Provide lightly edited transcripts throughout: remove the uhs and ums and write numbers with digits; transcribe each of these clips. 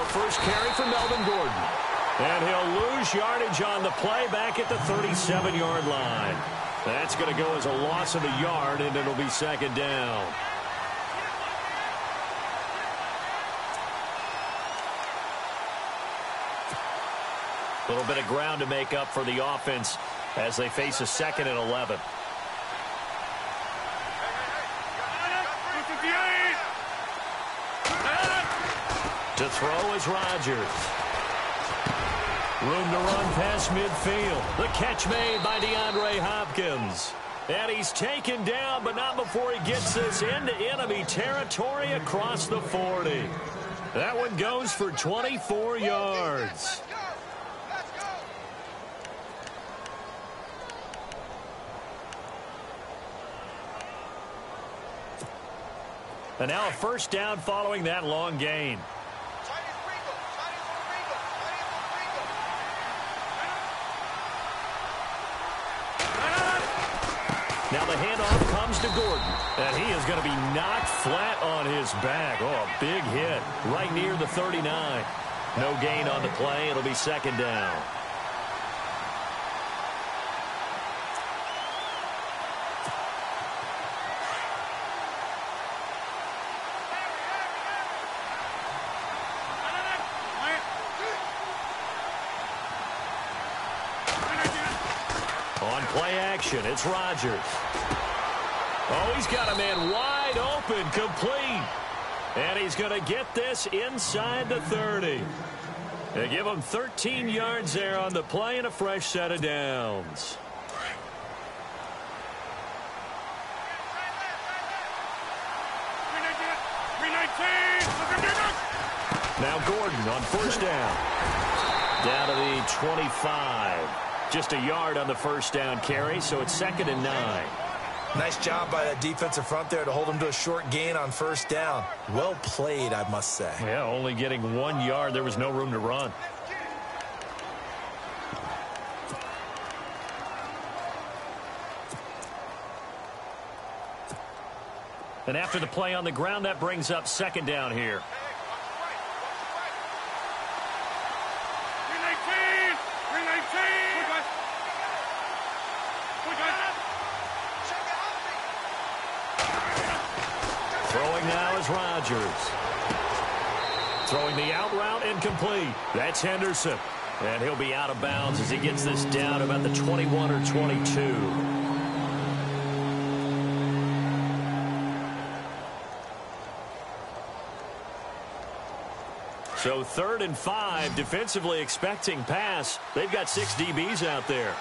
first carry for Melvin Gordon. And he'll lose yardage on the play back at the 37-yard line. That's going to go as a loss of a yard, and it'll be second down. A little bit of ground to make up for the offense as they face a 2nd and 11. To throw is Rodgers. Room to run past midfield. The catch made by DeAndre Hopkins. And he's taken down, but not before he gets this into enemy territory across the 40. That one goes for 24 yards. And now a first down following that long gain. Now the handoff comes to Gordon, and he is going to be knocked flat on his back. Oh, a big hit right near the 39. No gain on the play. It'll be second down. Play action. It's Rodgers. Oh, he's got a man wide open, complete. And he's going to get this inside the 30. They give him 13 yards there on the play and a fresh set of downs. Now Gordon on first down. Down to the 25. Just a yard on the first down carry, so it's 2nd and 9. Nice job by that defensive front there to hold him to a short gain on first down. Well played, I must say. Yeah, only getting 1 yard. There was no room to run. And after the play on the ground, that brings up second down here. Throwing now is Rodgers. Throwing the out route incomplete. That's Henderson. And he'll be out of bounds as he gets this down about the 21 or 22. So 3rd and 5, defensively expecting pass. They've got 6 DBs out there.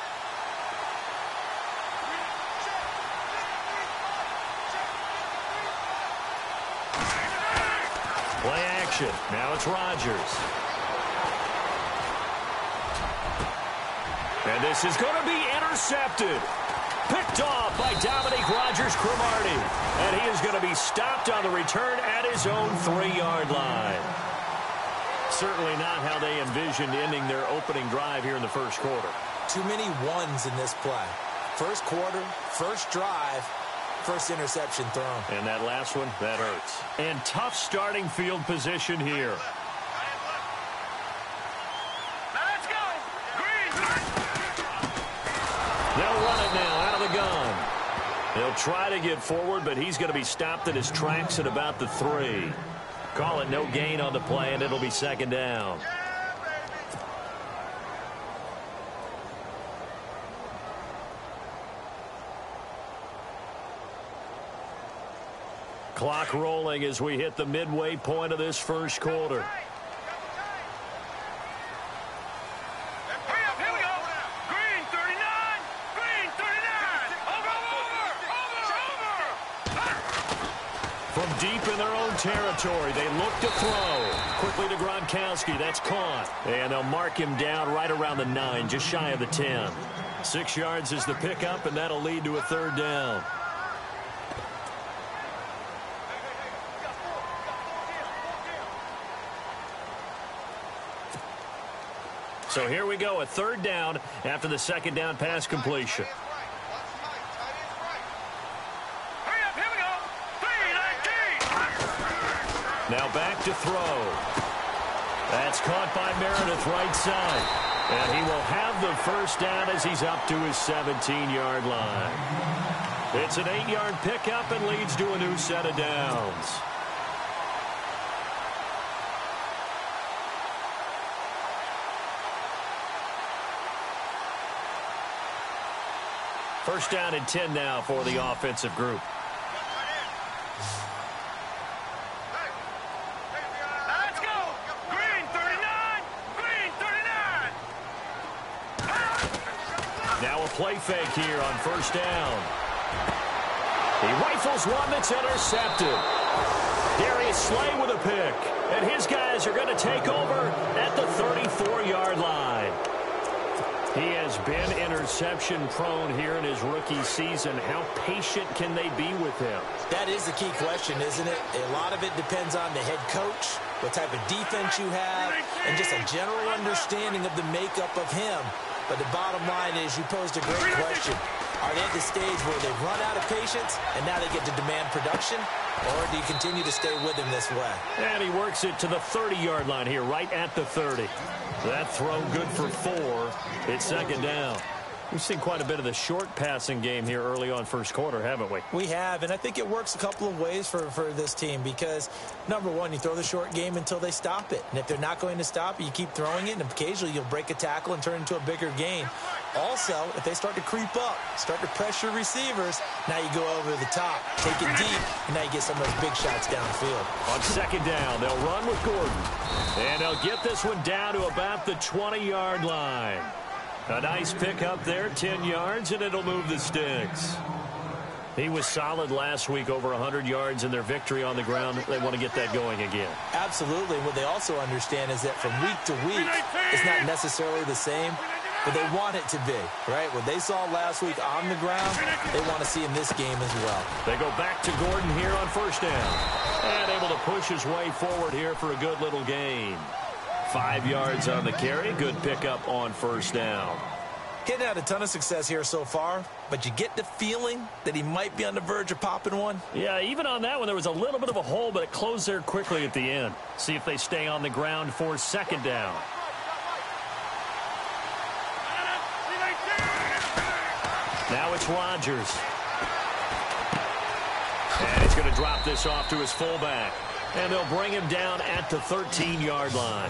Play action. Now it's Rodgers. And this is going to be intercepted. Picked off by Dominique Rodgers-Cromartie. And he is going to be stopped on the return at his own 3-yard line. Certainly not how they envisioned ending their opening drive here in the first quarter. Too many ones in this play. First quarter, first drive, first interception thrown. And that last one, that hurts. And tough starting field position here. Let's go. Green. They'll run it now out of the gun. They'll try to get forward, but he's going to be stopped in his tracks at about the 3. Call it no gain on the play, and it'll be second down. Clock rolling as we hit the midway point of this first quarter. Here we go. Green 39. Green 39. Over. From deep in their own territory, they look to throw. Quickly to Gronkowski. That's caught. And they'll mark him down right around the 9, just shy of the 10. 6 yards is the pickup, and that'll lead to a 3rd down. So here we go, a 3rd down after the second down pass completion. Hurry up, here we go. 319. Now back to throw. That's caught by Meredith right side. And he will have the first down as he's up to his 17-yard line. It's an 8-yard pickup and leads to a new set of downs. First down and 10 now for the offensive group. Let's go. Green 39. Green 39. Now a play fake here on first down. He rifles one that's intercepted. Darius Slay with a pick. And his guys are going to take over at the 34-yard line. He has been interception-prone here in his rookie season. How patient can they be with him? That is the key question, isn't it? A lot of it depends on the head coach, what type of defense you have, and just a general understanding of the makeup of him. But the bottom line is you posed a great question. Are they at the stage where they've run out of patience and now they get to demand production? Or do you continue to stay with him this way? And he works it to the 30-yard line here, right at the 30. That throw good for 4. It's second down. We've seen quite a bit of the short passing game here early on first quarter, haven't we? We have, and I think it works a couple of ways for this team because, number one, you throw the short game until they stop it. And if they're not going to stop it, you keep throwing it, and occasionally you'll break a tackle and turn it into a bigger gain. Also, if they start to creep up, start to pressure receivers, now you go over the top, take it deep, and now you get some of those big shots downfield. On second down, they'll run with Gordon. And they'll get this one down to about the 20-yard line. A nice pick up there, 10 yards, and it'll move the sticks. He was solid last week, over 100 yards in their victory on the ground. They want to get that going again. Absolutely. What they also understand is that from week to week, it's not necessarily the same, but they want it to be, right? What they saw last week on the ground, they want to see in this game as well. They go back to Gordon here on first down. And able to push his way forward here for a good little gain. 5 yards on the carry. Good pickup on first down. Getting had a ton of success here so far, but you get the feeling that he might be on the verge of popping one. Yeah, even on that one, there was a little bit of a hole, but it closed there quickly at the end. See if they stay on the ground for second down. Now it's Rodgers. And he's going to drop this off to his fullback. And they'll bring him down at the 13-yard line.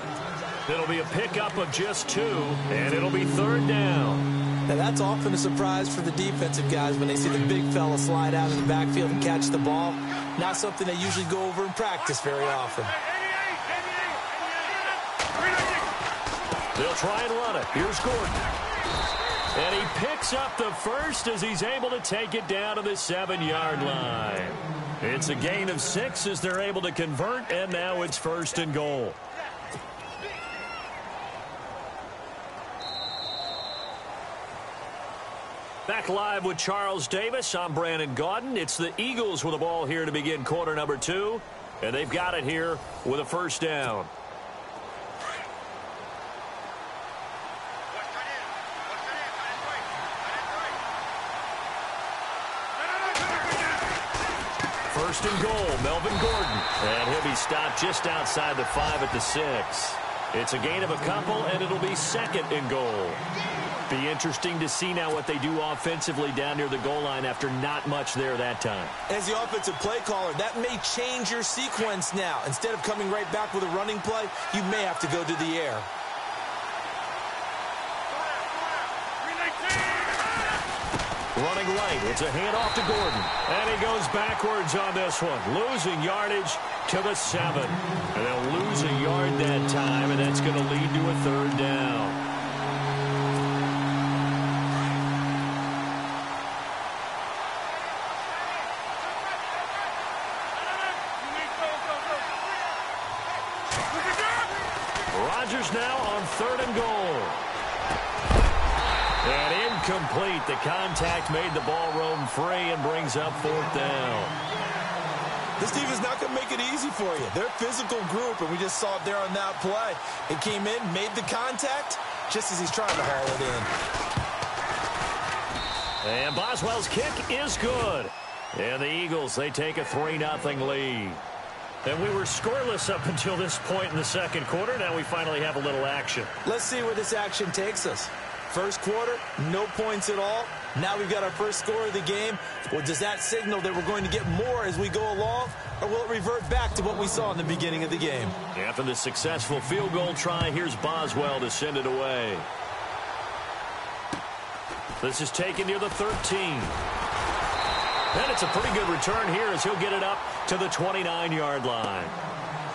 It'll be a pickup of just 2, and it'll be third down. Now, that's often a surprise for the defensive guys when they see the big fella slide out of the backfield and catch the ball. Not something they usually go over in practice very often. They'll try and run it. Here's Gordon. And he picks up the first as he's able to take it down to the 7-yard line. It's a gain of 6 as they're able to convert, and now it's first and goal. Back live with Charles Davis. I'm Brandon Gaudin. It's the Eagles with the ball here to begin quarter number 2, and they've got it here with a first down. First and goal, Melvin Gordon. And he'll be stopped just outside the 5 at the 6. It's a gain of a couple, and it'll be second and goal. Be interesting to see now what they do offensively down near the goal line after not much there that time. As the offensive play caller, that may change your sequence now. Instead of coming right back with a running play, you may have to go to the air. Running right, it's a handoff to Gordon. And he goes backwards on this one, losing yardage to the 7. And they'll lose a yard that time, and that's going to lead to a third down. Rodgers now on third and goal. And incomplete. The contact made the ball roam free and brings up fourth down. This team is not going to make it easy for you. They're a physical group, and we just saw it there on that play. It came in, made the contact, just as he's trying to haul it in. And Boswell's kick is good. And the Eagles, they take a 3-0 lead. And we were scoreless up until this point in the second quarter. Now we finally have a little action. Let's see where this action takes us. First quarter, no points at all. Now we've got our first score of the game. Well, does that signal that we're going to get more as we go along? Or will it revert back to what we saw in the beginning of the game? After the successful field goal try, here's Boswell to send it away. This is taken near the 13. And it's a pretty good return here as he'll get it up to the 29-yard line.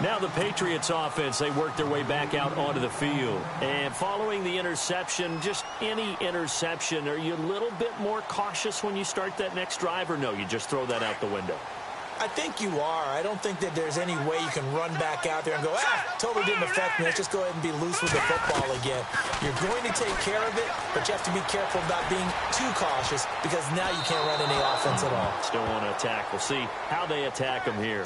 Now the Patriots offense, they work their way back out onto the field. And following the interception, just any interception, are you a little bit more cautious when you start that next drive, or no, you just throw that out the window? I think you are. I don't think that there's any way you can run back out there and go, totally didn't affect me. Let's just go ahead and be loose with the football again. You're going to take care of it, but you have to be careful about being too cautious because now you can't run any offense at all. Still want to attack. We'll see how they attack him here.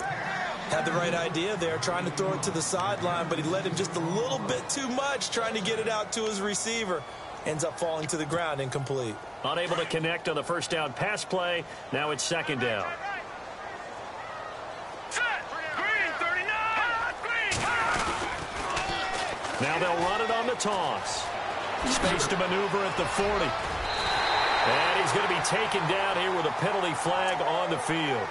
Had the right idea there, trying to throw it to the sideline, but he led him just a little bit too much, trying to get it out to his receiver. Ends up falling to the ground, incomplete. Unable to connect on the first down pass play. Now it's second down. Now they'll run it on the toss. Space to maneuver at the 40. And he's going to be taken down here with a penalty flag on the field.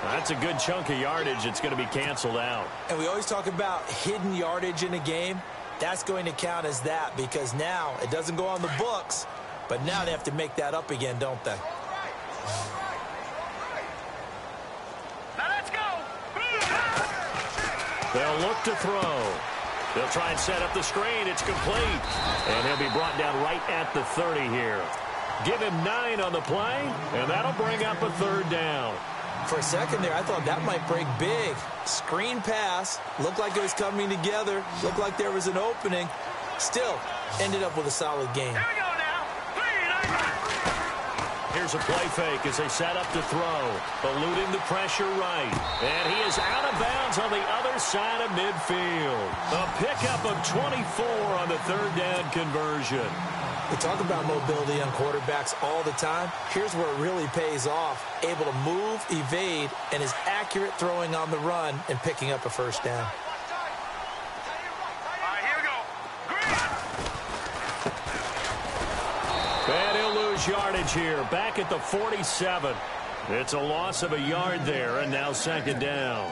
That's a good chunk of yardage. It's going to be canceled out. And we always talk about hidden yardage in a game. That's going to count as that because now it doesn't go on the books, but now they have to make that up again, don't they? Now let's go. They'll look to throw. They'll try and set up the screen. It's complete. And he'll be brought down right at the 30 here. Give him 9 on the play, and that'll bring up a third down. For a second there, I thought that might break big. Screen pass. Looked like it was coming together. Looked like there was an opening. Still, ended up with a solid game. Here we go now. Here's a play fake as they set up to throw. Eluding the pressure right. And he is out of bounds on the other side of midfield. A pickup of 24 on the third down conversion. We talk about mobility on quarterbacks all the time. Here's where it really pays off. Able to move, evade, and is accurate throwing on the run and picking up a first down. All right, here we go. And he'll lose yardage here. Back at the 47. It's a loss of a yard there, and now second down.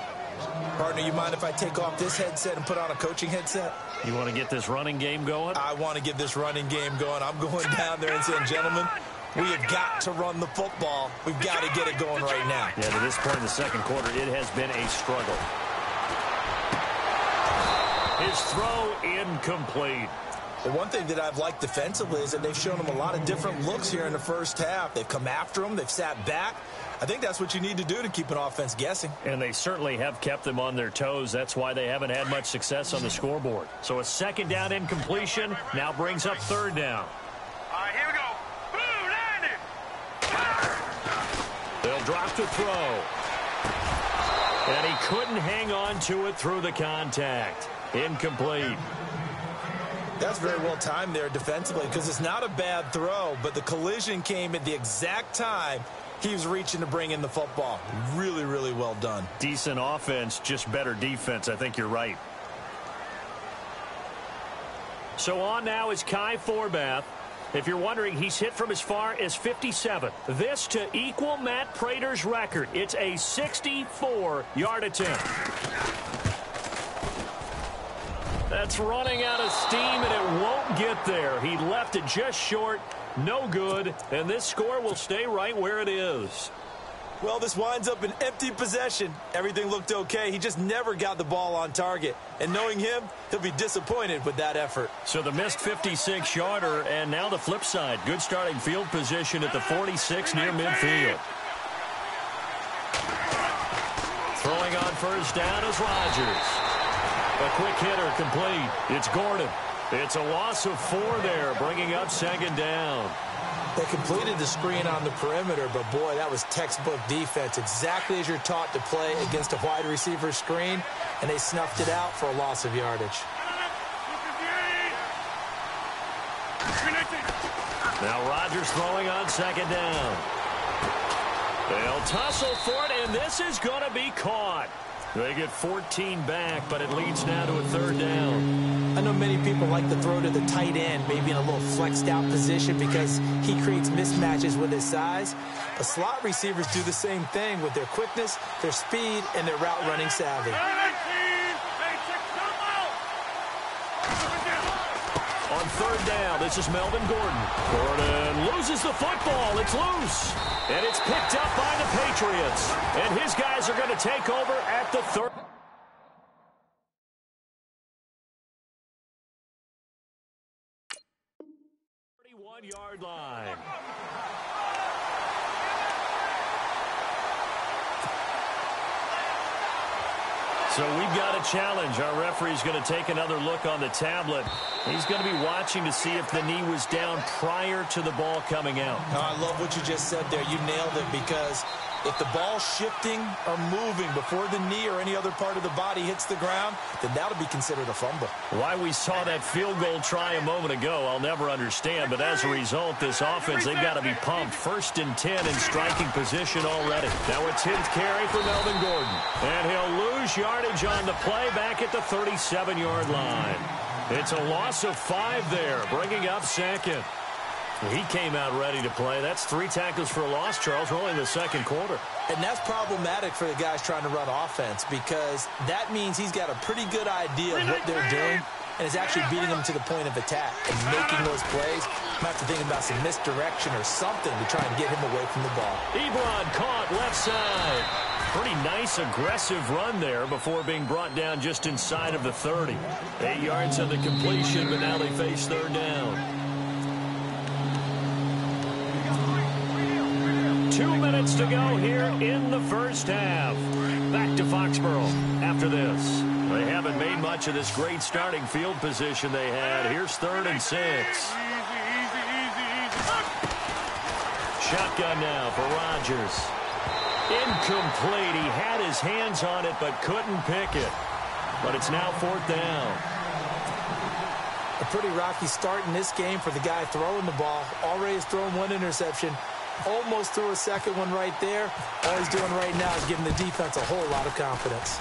Partner, you mind if I take off this headset and put on a coaching headset? You want to get this running game going? I want to get this running game going. I'm going down there and saying, gentlemen, we have got to run the football. We've got to get it going right now. Yeah, to this point in the second quarter, it has been a struggle. His throw incomplete. The one thing that I've liked defensively is that they've shown him a lot of different looks here in the first half. They've come after him. They've sat back. I think that's what you need to do to keep an offense guessing. And they certainly have kept them on their toes. That's why they haven't had much success on the scoreboard. So a second down incompletion now brings up third down. All right, here we go. Boom, landed. They'll drop to throw. And he couldn't hang on to it through the contact. Incomplete. That's very well timed there defensively because it's not a bad throw, but the collision came at the exact time he was reaching to bring in the football. Really, really well done. Decent offense, just better defense. I think you're right. So on now is Kai Forbath. If you're wondering, he's hit from as far as 57. This to equal Matt Prater's record. It's a 64-yard attempt. That's running out of steam, and it won't get there. He left it just short. No good, and this score will stay right where it is. Well, this winds up an empty possession. Everything looked okay. He just never got the ball on target. And knowing him, he'll be disappointed with that effort. So the missed 56-yarder, and now the flip side. Good starting field position at the 46 near midfield. Throwing on first down is Rodgers. A quick hitter complete. It's Gordon. It's a loss of 4 there, bringing up second down. They completed the screen on the perimeter, but boy, that was textbook defense. Exactly as you're taught to play against a wide receiver screen, and they snuffed it out for a loss of yardage. Now Rodgers throwing on second down. They'll tussle for it, and this is going to be caught. They get 14 back, but it leads now to a third down. I know many people like to throw to the tight end, maybe in a little flexed out position because he creates mismatches with his size. But slot receivers do the same thing with their quickness, their speed, and their route running savvy. On third down, this is Melvin Gordon. Gordon loses the football. It's loose. And it's picked up by the Patriots. And his guys are going to take over at the 31-yard line. So we've got a challenge. Our referee's going to take another look on the tablet. He's going to be watching to see if the knee was down prior to the ball coming out. Oh, I love what you just said there. You nailed it, because if the ball's shifting or moving before the knee or any other part of the body hits the ground, then that'll be considered a fumble. Why we saw that field goal try a moment ago, I'll never understand. But as a result, this offense, they've got to be pumped. 1st and 10 in striking position already. Now it's his carry for Melvin Gordon. And he'll lose yardage on the play back at the 37-yard line. It's a loss of 5 there, bringing up 2nd. He came out ready to play. That's 3 tackles for a loss, Charles. We're only in the 2nd quarter. And that's problematic for the guys trying to run offense, because that means he's got a pretty good idea of what they're doing and is actually beating them to the point of attack and making those plays. I'm have to think about some misdirection or something to try and get him away from the ball. Ebron caught left side. Pretty nice, aggressive run there before being brought down just inside of the 30. 8 yards on the completion, but now they face third down. 2 minutes to go here in the first half. Back to Foxborough after this. They haven't made much of this great starting field position they had. Here's 3rd and 6. Shotgun now for Rodgers. Incomplete. He had his hands on it but couldn't pick it. But it's now 4th down. A pretty rocky start in this game for the guy throwing the ball. Already has thrown 1 interception. Almost threw a 2nd one right there. All he's doing right now is giving the defense a whole lot of confidence.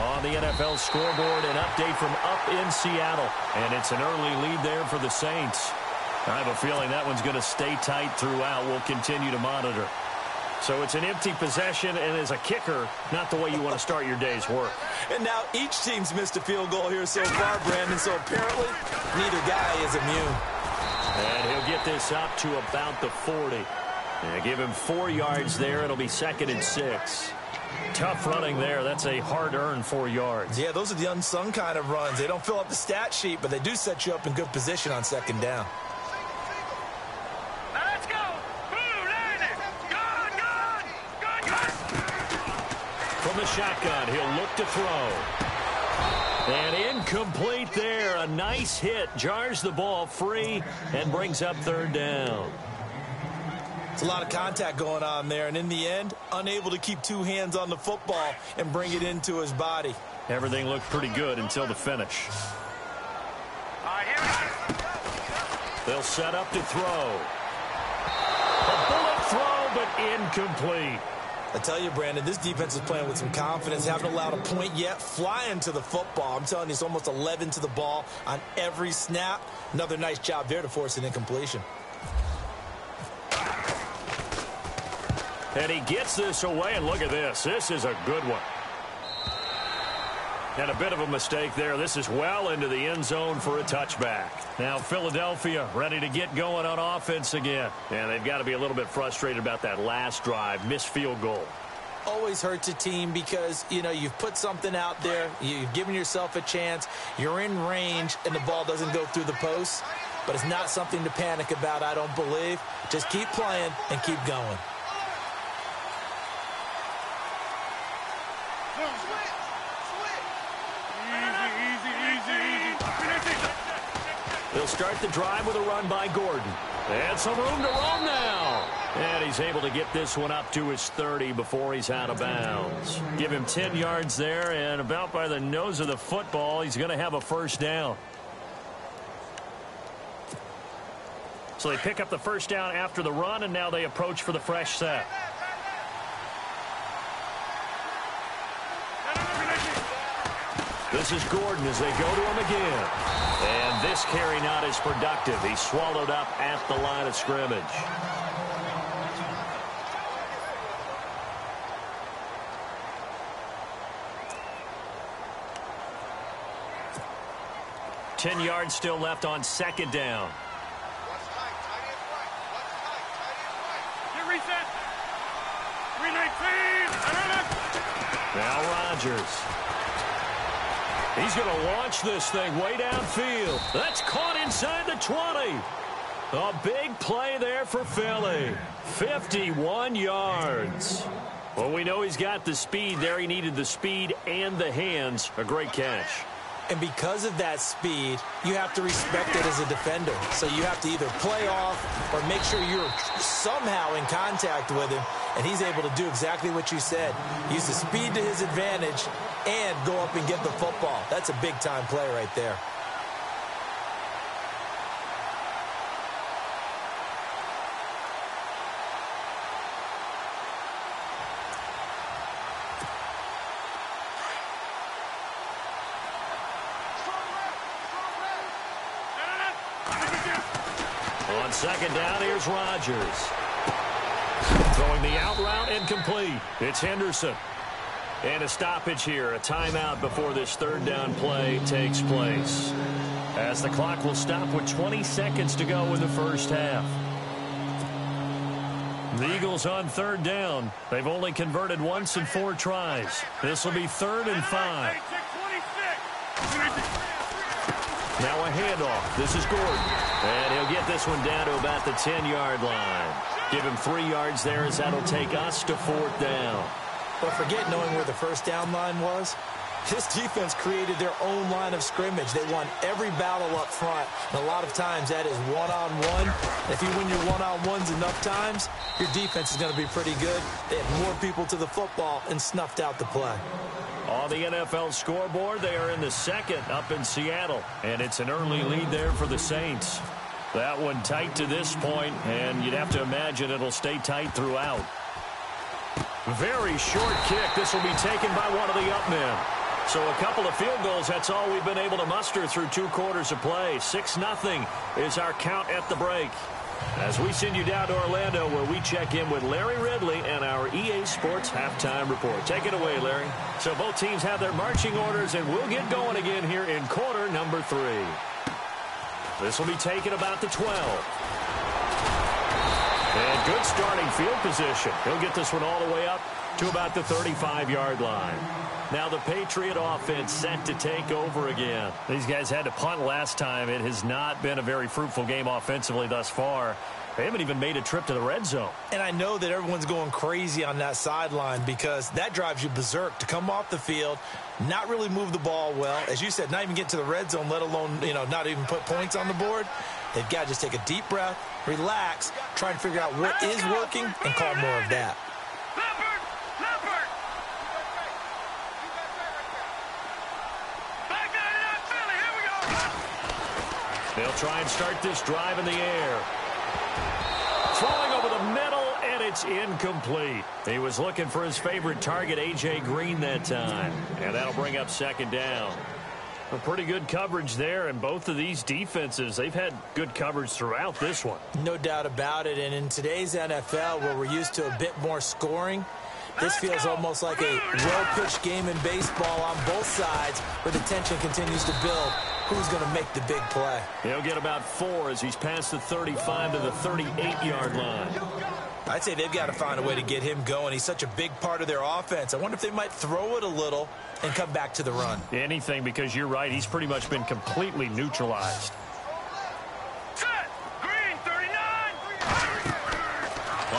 On the NFL scoreboard, an update from up in Seattle. And it's an early lead there for the Saints. I have a feeling that one's going to stay tight throughout. We'll continue to monitor. So it's an empty possession, and as a kicker, not the way you want to start your day's work. And now each team's missed a field goal here so far, Brandon, so apparently neither guy is immune. And he'll get this up to about the 40. And give him 4 yards there. It'll be 2nd and 6. Tough running there. That's a hard-earned 4 yards. Yeah, those are the unsung kind of runs. They don't fill up the stat sheet, but they do set you up in good position on 2nd down. Let's go! From the shotgun, he'll look to throw. And incomplete there. A nice hit. Jars the ball free and brings up 3rd down. It's a lot of contact going on there, and in the end, unable to keep 2 hands on the football and bring it into his body. Everything looked pretty good until the finish. All right, here we go. They'll set up to throw. A bullet throw, but incomplete. I tell you, Brandon, this defense is playing with some confidence. Haven't allowed a point yet. Flying to the football. I'm telling you, it's almost 11 to the ball on every snap. Another nice job there to force an incompletion. And he gets this away, and look at this. This is a good one. And a bit of a mistake there. This is well into the end zone for a touchback. Now Philadelphia ready to get going on offense again. And they've got to be a little bit frustrated about that last drive. Missed field goal. Always hurts a team because, you know, you've put something out there. You've given yourself a chance. You're in range, and the ball doesn't go through the post. But it's not something to panic about, I don't believe. Just keep playing and keep going. They'll start the drive with a run by Gordon. And some room to roam now. And he's able to get this one up to his 30 before he's out of bounds. Give him 10 yards there, and about by the nose of the football, he's going to have a 1st down. So they pick up the 1st down after the run, and now they approach for the fresh set. This is Gordon as they go to him again. And this carry not as productive. He's swallowed up at the line of scrimmage. Ten yards still left on second down. Get reset. 319. Now Rodgers. He's going to launch this thing way downfield. That's caught inside the 20. A big play there for Philly. 51 yards. Well, we know he's got the speed there. He needed the speed and the hands. A great catch. And because of that speed, you have to respect it as a defender. So you have to either play off or make sure you're somehow in contact with him. And he's able to do exactly what you said. Use the speed to his advantage and go up and get the football. That's a big-time play right there. On second down, here's Rodgers. Throwing the out route incomplete. It's Henderson. And a stoppage here, a timeout before this third down play takes place. As the clock will stop with 20 seconds to go in the first half. The Eagles on third down. They've only converted once in 4 tries. This will be 3rd and 5. Now a handoff. This is Gordon. And he'll get this one down to about the 10-yard line. Give him 3 yards there as that'll take us to 4th down. But forget knowing where the first down line was. This defense created their own line of scrimmage. They won every battle up front. And a lot of times that is one-on-one. If you win your one-on-ones enough times, your defense is going to be pretty good. They had more people to the football and snuffed out the play. On the NFL scoreboard, they are in the second up in Seattle. And it's an early lead there for the Saints. That one tight to this point, and you'd have to imagine it'll stay tight throughout. Very short kick. This will be taken by one of the up men. So a couple of field goals, that's all we've been able to muster through 2 quarters of play. 6-0 is our count at the break. As we send you down to Orlando, where we check in with Larry Ridley and our EA Sports Halftime Report. Take it away, Larry. So both teams have their marching orders, and we'll get going again here in quarter number 3. This will be taken about the 12. And good starting field position. He'll get this one all the way up to about the 35-yard line. Now the Patriot offense set to take over again. These guys had to punt last time. It has not been a very fruitful game offensively thus far. They haven't even made a trip to the red zone. And I know that everyone's going crazy on that sideline because that drives you berserk to come off the field, not really move the ball well. As you said, not even get to the red zone, let alone, not even put points on the board. They've got to just take a deep breath, relax, try and figure out what is working, and call more of that. They'll try and start this drive in the air. Throwing over the middle, and it's incomplete. He was looking for his favorite target, A.J. Green, that time. And that'll bring up second down. A pretty good coverage there, and both of these defenses, they've had good coverage throughout this one. No doubt about it, and in today's NFL, where we're used to a bit more scoring, this feels almost like a well-pitched game in baseball on both sides where the tension continues to build. Who's going to make the big play? He'll get about 4 as he's past the 35 to the 38-yard line. I'd say they've got to find a way to get him going. He's such a big part of their offense. I wonder if they might throw it a little and come back to the run. Anything, because you're right. He's pretty much been completely neutralized. Set. Green, 39.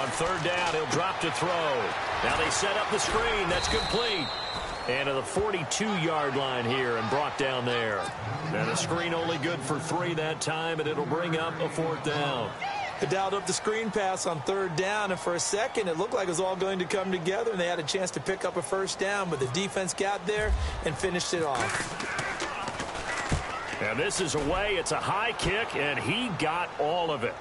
On third down, he'll drop to throw. Now they set up the screen. That's complete. And to the 42-yard line here and brought down there. And the screen only good for 3 that time, and it'll bring up a 4th down. They dialed up the screen pass on third down, and for a second it looked like it was all going to come together, and they had a chance to pick up a first down, but the defense got there and finished it off. And this is away. It's a high kick, and he got all of it.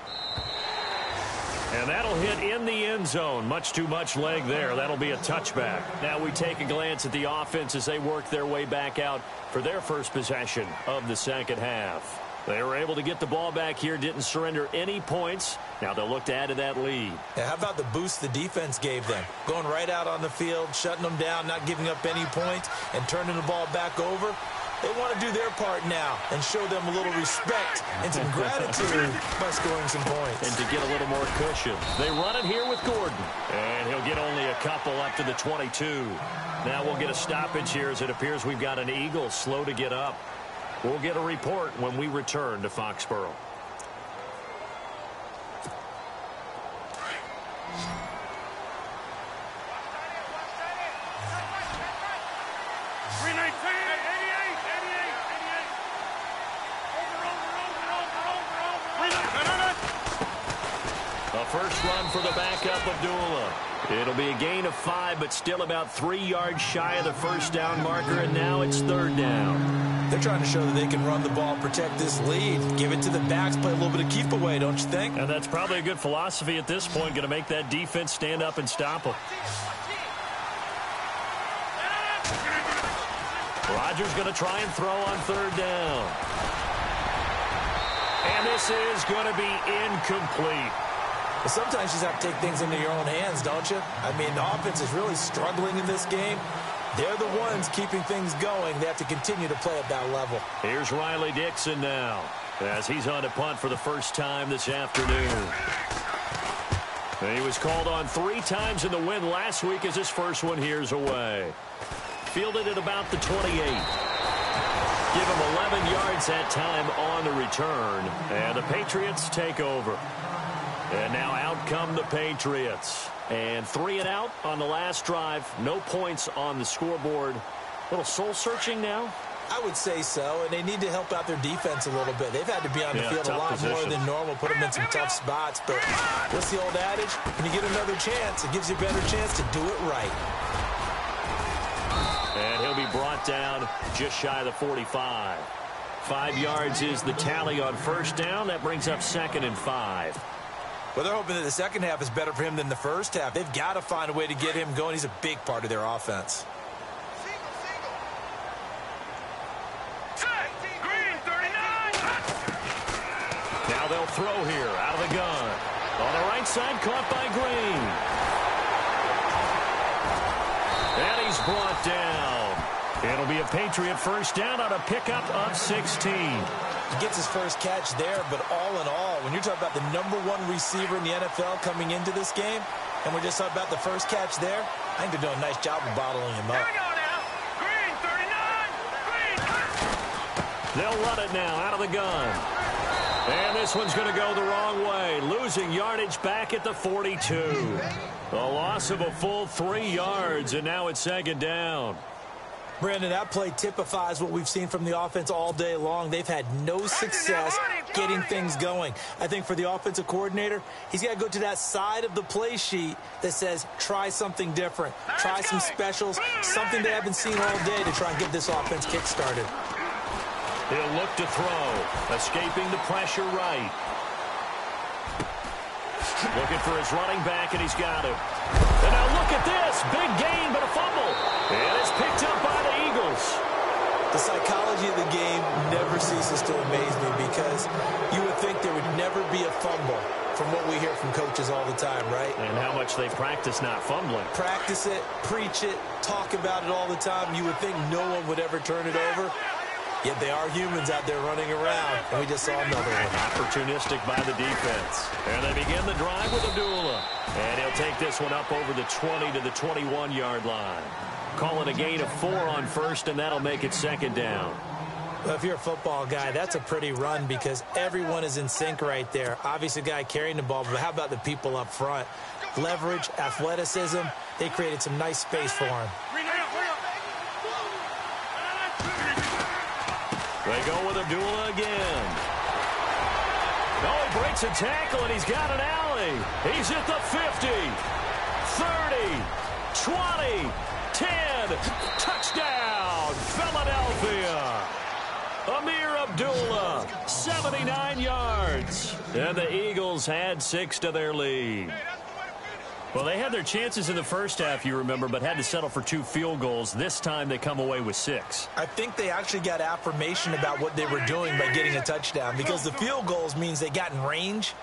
And that'll hit in the end zone. Much too much leg there. That'll be a touchback. Now we take a glance at the offense as they work their way back out for their first possession of the second half. They were able to get the ball back here, didn't surrender any points. Now they'll look to add to that lead. Yeah, how about the boost the defense gave them? Going right out on the field, shutting them down, not giving up any points, and turning the ball back over. They want to do their part now and show them a little respect and some gratitude by scoring some points. And to get a little more cushion. They run it here with Gordon. And he'll get only a couple up to the 22. Now we'll get a stoppage here as it appears we've got an Eagle slow to get up. We'll get a report when we return to Foxborough. A first run for the backup, Abdullah. It'll be a gain of 5, but still about 3 yards shy of the first down marker, and now it's third down. They're trying to show that they can run the ball, protect this lead, give it to the backs, play a little bit of keep away, don't you think? And that's probably a good philosophy at this point, going to make that defense stand up and stop them. Rodgers going to try and throw on third down. And this is going to be incomplete. But sometimes you just have to take things into your own hands, don't you? I mean, the offense is really struggling in this game. They're the ones keeping things going. They have to continue to play at that level. Here's Riley Dixon now as he's on to punt for the first time this afternoon. He was called on 3 times in the win last week as his first one here's away. Fielded at about the 28. Give him 11 yards that time on the return. And the Patriots take over. And now out come the Patriots. And 3 and out on the last drive. No points on the scoreboard. A little soul-searching now? I would say so, and they need to help out their defense a little bit. They've had to be on the field a lot more than normal, put them in some tough spots. But what's the old adage? When you get another chance, it gives you a better chance to do it right. And he'll be brought down just shy of the 45. 5 yards is the tally on first down. That brings up 2nd and 5. Well, they're hoping that the second half is better for him than the first half. They've got to find a way to get him going. He's a big part of their offense. Green, 39. Now they'll throw here out of the gun. On the right side, caught by Green. And he's brought down. It'll be a Patriot first down on a pickup of 16. He gets his first catch there, but all in all, when you're talking about the #1 receiver in the NFL coming into this game, and we're just talking about the first catch there, I think they're doing a nice job of bottling him up. Here we go now. Green, 39. Green. They'll run it now out of the gun. And this one's going to go the wrong way, losing yardage back at the 42. A loss of a full 3 yards, and now it's 2nd down. Brandon, that play typifies what we've seen from the offense all day long. They've had no success getting things going. I think for the offensive coordinator, he's got to go to that side of the play sheet that says try something different, try some specials, something they haven't seen all day to try and get this offense kick-started. He'll look to throw, escaping the pressure right. Looking for his running back, and he's got him. And now look at this. Big gain, but a fumble. And it's picked up by the Eagles. The psychology of the game never ceases to amaze me because you would think there would never be a fumble from what we hear from coaches all the time, right? And how much they practice not fumbling. Practice it, preach it, talk about it all the time. You would think no one would ever turn it over. Yet they are humans out there running around, and we just saw another one. Opportunistic by the defense. And they begin the drive with Abdullah. And he'll take this one up over the 20 to the 21-yard line. Call it a gain of 4 on first, and that'll make it 2nd down. Well, if you're a football guy, that's a pretty run because everyone is in sync right there. Obviously, the guy carrying the ball, but how about the people up front? Leverage, athleticism, they created some nice space for him. They go with Abdullah again. Oh, he breaks a tackle, and he's got an alley. He's at the 50, 30, 20, 10. Touchdown, Philadelphia. Amir Abdullah, 79 yards. And the Eagles add 6 to their lead. Well, they had their chances in the first half, you remember, but had to settle for 2 field goals. This time they come away with 6. I think they actually got affirmation about what they were doing by getting a touchdown, because the field goals means they got in range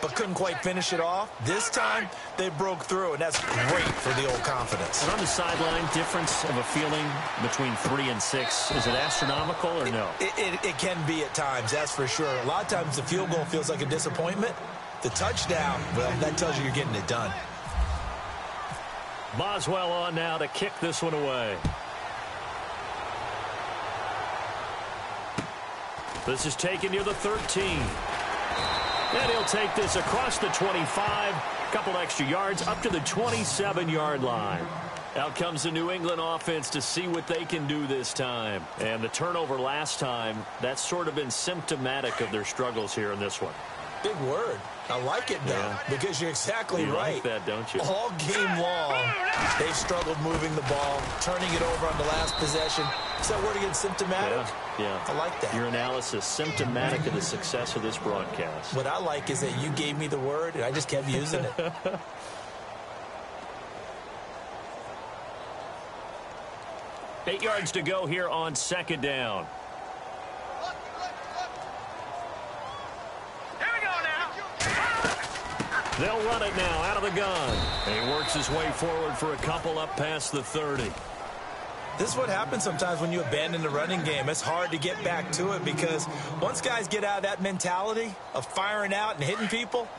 but couldn't quite finish it off. This time they broke through, and that's great for the old confidence. And on the sideline, difference of a feeling between 3 and 6, is it astronomical or no? It can be at times, that's for sure. A lot of times the field goal feels like a disappointment. The touchdown, well, that tells you you're getting it done. Boswell on now to kick this one away. This is taken near the 13. And he'll take this across the 25. Couple extra yards up to the 27-yard line. Out comes the New England offense to see what they can do this time. And the turnover last time, that's sort of been symptomatic of their struggles here in this one. Big word. I like it, though, because you're exactly right. You like that, don't you? All game long, they've struggled moving the ball, turning it over on the last possession. Is that word again, symptomatic? Yeah. I like that. Your analysis, symptomatic of the success of this broadcast. What I like is that you gave me the word, and I just kept using it. 8 yards to go here on second down. They'll run it now out of the gun. And he works his way forward for a couple up past the 30. This is what happens sometimes when you abandon the running game. It's hard to get back to it because once guys get out of that mentality of firing out and hitting people,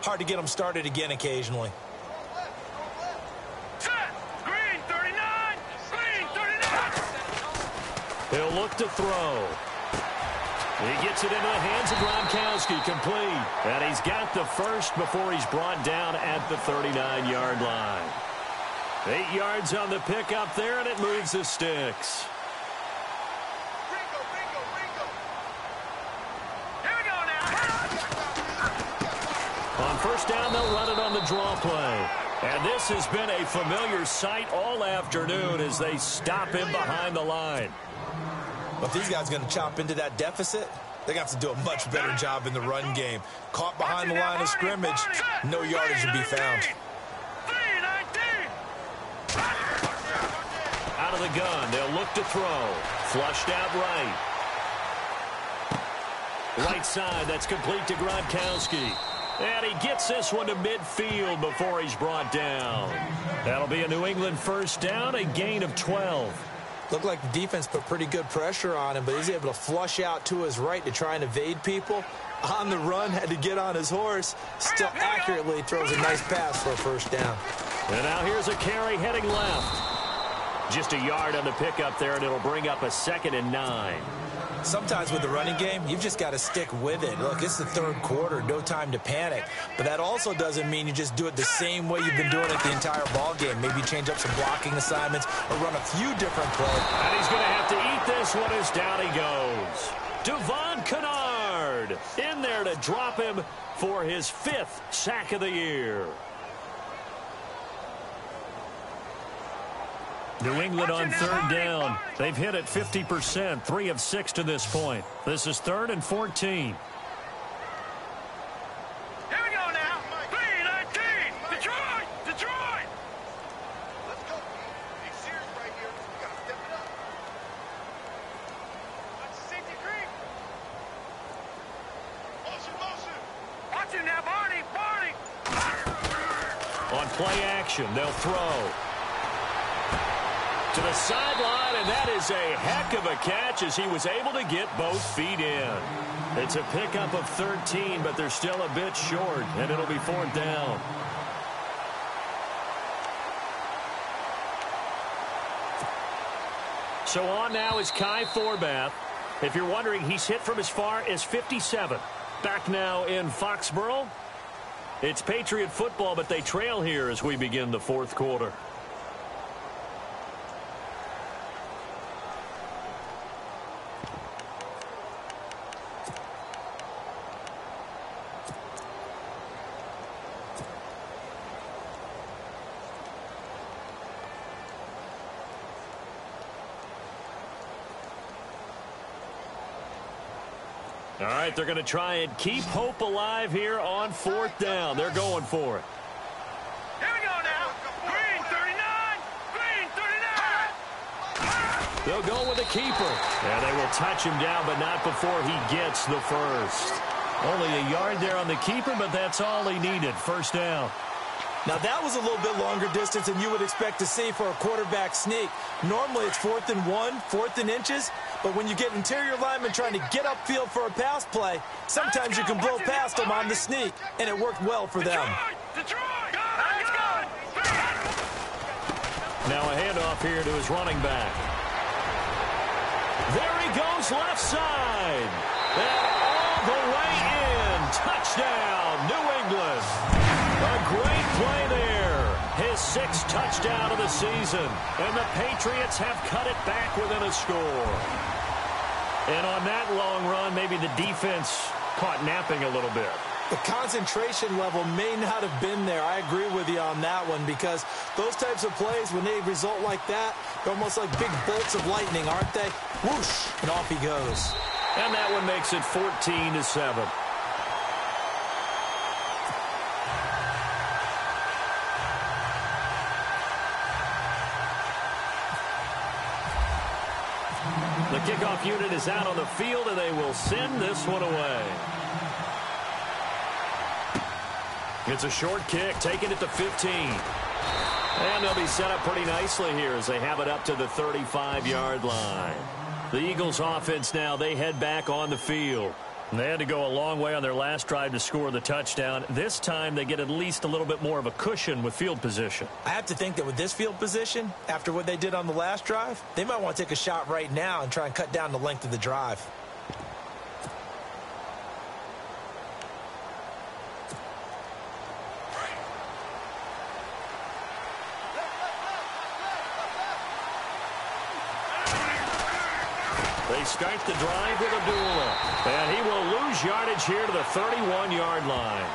hard to get them started again occasionally. Green 39! Green 39! He'll look to throw. He gets it into the hands of Gronkowski, complete. And he's got the first before he's brought down at the 39-yard line. 8 yards on the pickup there, and it moves the sticks. Here we go now! On first down, they'll run it on the draw play. And this has been a familiar sight all afternoon as they stop him behind the line. But if these guys are going to chop into that deficit, they're going to have to do a much better job in the run game. Caught behind the line of scrimmage, no yardage to be found. Out of the gun, they'll look to throw. Flushed out right. Right side, that's complete to Gronkowski. And he gets this one to midfield before he's brought down. That'll be a New England first down, a gain of 12. Looked like the defense put pretty good pressure on him, but he's able to flush out to his right to try and evade people. On the run, had to get on his horse. Still accurately throws a nice pass for a first down. And now here's a carry heading left. Just a yard on the pickup there, and it'll bring up a 2nd and 9. Sometimes with the running game, you've just got to stick with it. Look, it's the third quarter, no time to panic. But that also doesn't mean you just do it the same way you've been doing it the entire ball game. Maybe change up some blocking assignments or run a few different plays. And he's going to have to eat this one as down he goes. Devon Kennard in there to drop him for his 5th sack of the year. New England on third down. They've hit it 50%, 3 of 6 to this point. This is 3rd and 14. Here we go now. Green 19! Detroit! Detroit! Let's go. Be serious right here. We got to step it up. Watch the safety green. Motion. Watch him now, Barney. On play action, they'll throw. To the sideline, and that is a heck of a catch as he was able to get both feet in. It's a pickup of 13, but they're still a bit short, and it'll be 4th down. So on now is Kai Forbath. If you're wondering, he's hit from as far as 57. Back now in Foxborough. It's Patriot football, but they trail here as we begin the 4th quarter. All right, they're going to try and keep hope alive here on 4th down. They're going for it. Here we go now. Green 39. Green 39. They'll go with the keeper. And they will touch him down, but not before he gets the first. Only a yard there on the keeper, but that's all he needed. 1st down. Now, that was a little bit longer distance than you would expect to see for a quarterback sneak. Normally, it's 4th and 1, 4th and inches. But when you get interior linemen trying to get upfield for a pass play, sometimes you can blow past them on the sneak, and it worked well for them. Now a handoff here to his running back. There he goes left side. And all the way in. Touchdown, New England. A great play there. His 6th touchdown of the season. And the Patriots have cut it back within a score. And on that long run, maybe the defense caught napping a little bit. The concentration level may not have been there. I agree with you on that one, because those types of plays, when they result like that, they're almost like big bolts of lightning, aren't they? Whoosh, and off he goes. And that one makes it 14-7. The kickoff unit is out on the field, and they will send this one away. It's a short kick, taking it to 15. And they'll be set up pretty nicely here as they have it up to the 35-yard line. The Eagles offense now, they head back on the field. And they had to go a long way on their last drive to score the touchdown. This time they get at least a little bit more of a cushion with field position. I have to think that with this field position, after what they did on the last drive, they might want to take a shot right now and try and cut down the length of the drive. They start the drive with Abdullah. And he will lose yardage here to the 31-yard line.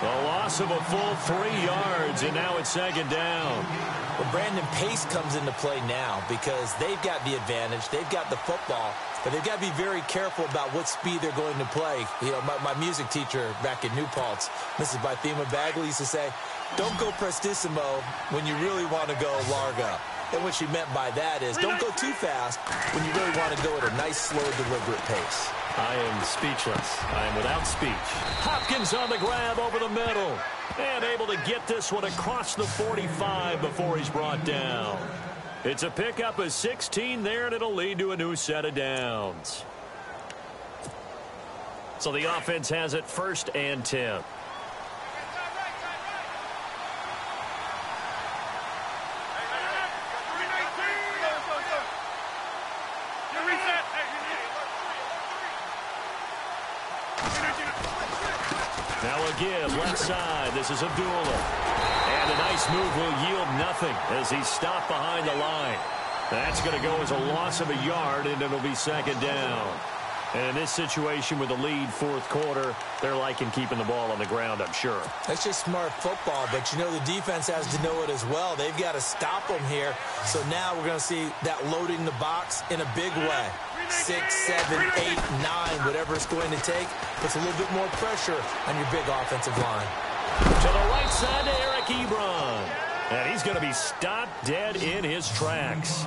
A loss of a full 3 yards, and now it's 2nd down. Well, Brandon, pace comes into play now because they've got the advantage. They've got the football, but they've got to be very careful about what speed they're going to play. You know, my music teacher back in New Paltz, Mrs. Bythema Bagley, used to say, don't go prestissimo when you really want to go largo. And what she meant by that is don't go too fast when you really want to go at a nice, slow, deliberate pace. I am speechless. I am without speech. Hopkins on the grab over the middle. And able to get this one across the 45 before he's brought down. It's a pickup of 16 there, and it'll lead to a new set of downs. So the offense has it 1st and 10. Now a give, left side. This is Abdullah. And a nice move will yield nothing as he's stopped behind the line. That's going to go as a loss of a yard, and it'll be 2nd down. And in this situation with the lead 4th quarter, they're liking keeping the ball on the ground, I'm sure. That's just smart football, but you know the defense has to know it as well. They've got to stop them here. So now we're going to see that loading the box in a big way. 6, 7, 8, 9, whatever it's going to take, puts a little bit more pressure on your big offensive line. To the right side to Eric Ebron. And he's going to be stopped dead in his tracks.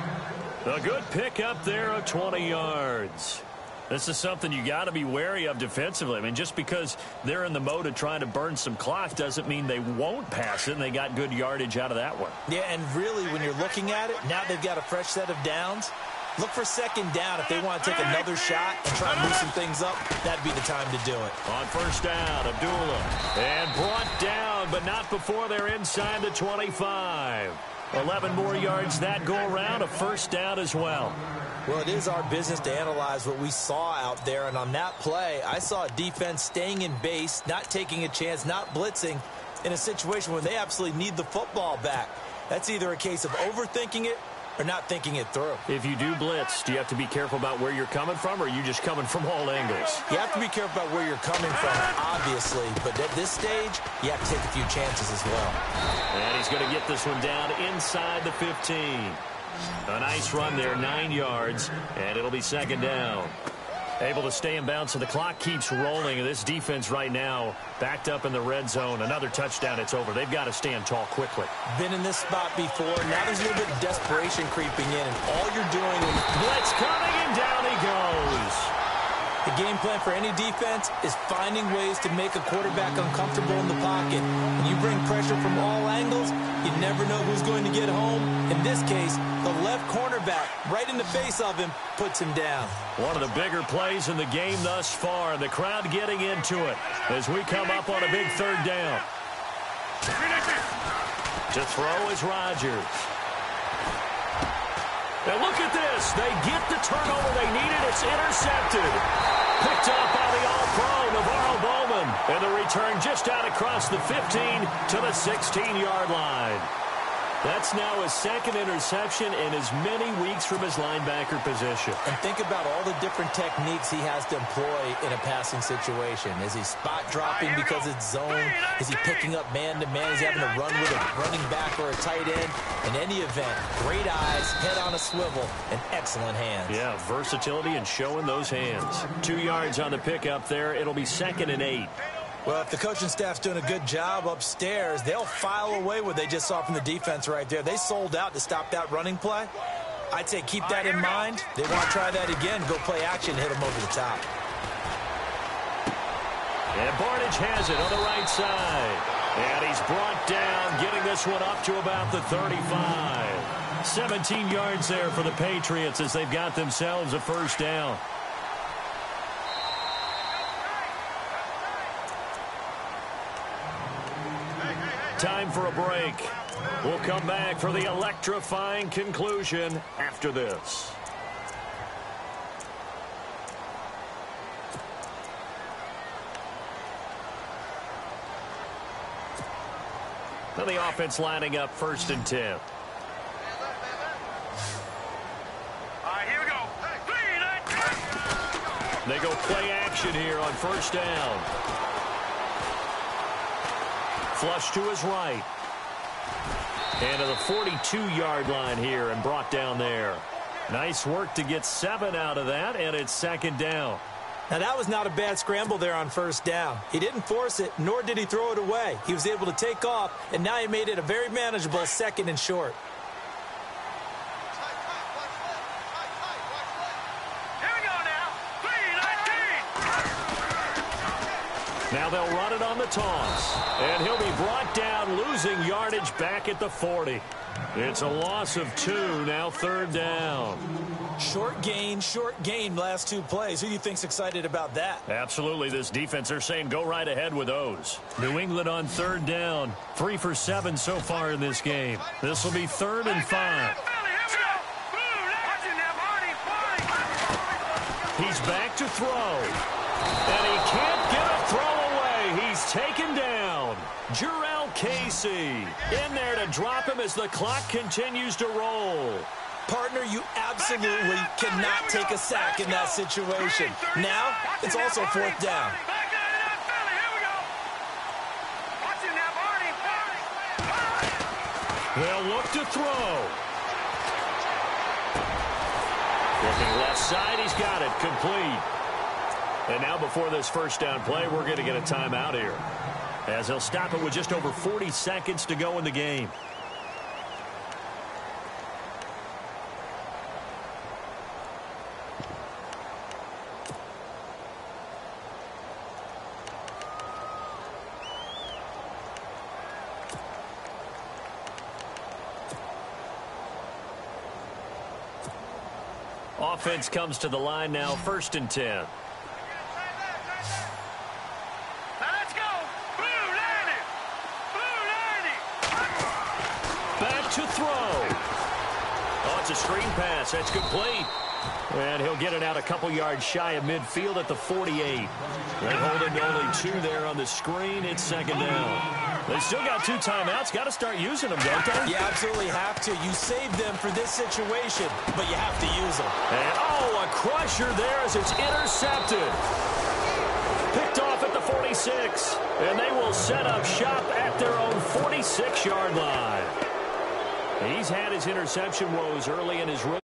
A good pickup there of 20 yards. This is something you got to be wary of defensively. I mean, just because they're in the mode of trying to burn some clock doesn't mean they won't pass it, and they got good yardage out of that one. Yeah, and really, when you're looking at it, now they've got a fresh set of downs. Look for 2nd down if they want to take another shot and try and loosen things up. That'd be the time to do it. On 1st down, Abdullah. And brought down, but not before they're inside the 25. 11 more yards that go around, a 1st down as well. Well, it is our business to analyze what we saw out there. And on that play, I saw a defense staying in base, not taking a chance, not blitzing in a situation where they absolutely need the football back. That's either a case of overthinking it or not thinking it through. If you do blitz, do you have to be careful about where you're coming from, or are you just coming from all angles? You have to be careful about where you're coming from, obviously. But at this stage, you have to take a few chances as well. And he's going to get this one down inside the 15. A nice run there, 9 yards, and it'll be 2nd down. Able to stay in bounds, so the clock keeps rolling. And this defense right now backed up in the red zone. Another touchdown, it's over. They've got to stand tall quickly. Been in this spot before. Now there's a little bit of desperation creeping in, and all you're doing is blitz coming, and down he goes. The game plan for any defense is finding ways to make a quarterback uncomfortable in the pocket. When you bring pressure from all angles, you never know who's going to get home. In this case, the left cornerback, right in the face of him, puts him down. One of the bigger plays in the game thus far. The crowd getting into it as we come up on a big third down. To throw is Rodgers. Now look at this. They get the turnover they needed. It's intercepted. Picked up by the All-Pro, Navarro Bowman. And the return just out across the 15 to the 16-yard line. That's now his second interception in as many weeks from his linebacker position. And think about all the different techniques he has to employ in a passing situation. Is he spot dropping because it's zone? Is he picking up man-to-man? Is he having to run with a running back or a tight end? In any event, great eyes, head on a swivel, and excellent hands. Yeah, versatility and showing those hands. 2 yards on the pickup there. It'll be 2nd and 8. Well, if the coaching staff's doing a good job upstairs, they'll file away what they just saw from the defense right there. They sold out to stop that running play. I'd say keep that in mind. They want to try that again, go play action, hit them over the top. And Barnage has it on the right side. And he's brought down, getting this one up to about the 35. 17 yards there for the Patriots as they've got themselves a first down. Time for a break. We'll come back for the electrifying conclusion after this. Now the offense lining up 1st and 10. All right, here we go. They go play action here on 1st down. Flush to his right. And to the 42-yard line here and brought down there. Nice work to get 7 out of that, and it's 2nd down. Now, that was not a bad scramble there on 1st down. He didn't force it, nor did he throw it away. He was able to take off, and now he made it a very manageable 2nd and short. Now they'll run it on the toss. And he'll be brought down, losing yardage back at the 40. It's a loss of 2, now 3rd down. Short gain, last 2 plays. Who do you think's excited about that? Absolutely, this defense, they're saying go right ahead with those. New England on 3rd down. 3 for 7 so far in this game. This will be 3rd and 5. He's back to throw. And he can't get a throw away. He's taken down. Jarrell Casey in there to drop him as the clock continues to roll. Partner, you absolutely cannot take a sack in that situation. Now, it's also 4th down. They'll look to throw. Looking left side, he's got it, complete. And now before this 1st down play, we're going to get a timeout here, as they'll stop it with just over 40 seconds to go in the game. Offense comes to the line now, 1st and 10. Back to throw. Oh, it's a screen pass. That's complete. And he'll get it out a couple yards shy of midfield at the 48. They hold him to only 2 there on the screen. It's 2nd down. They still got 2 timeouts. Got to start using them, don't they? You absolutely have to. You save them for this situation, but you have to use them. And, oh, a crusher there as it's intercepted. Picked off at the 46. And they will set up shop at their own 46-yard line. He's had his interception woes early in his rookie.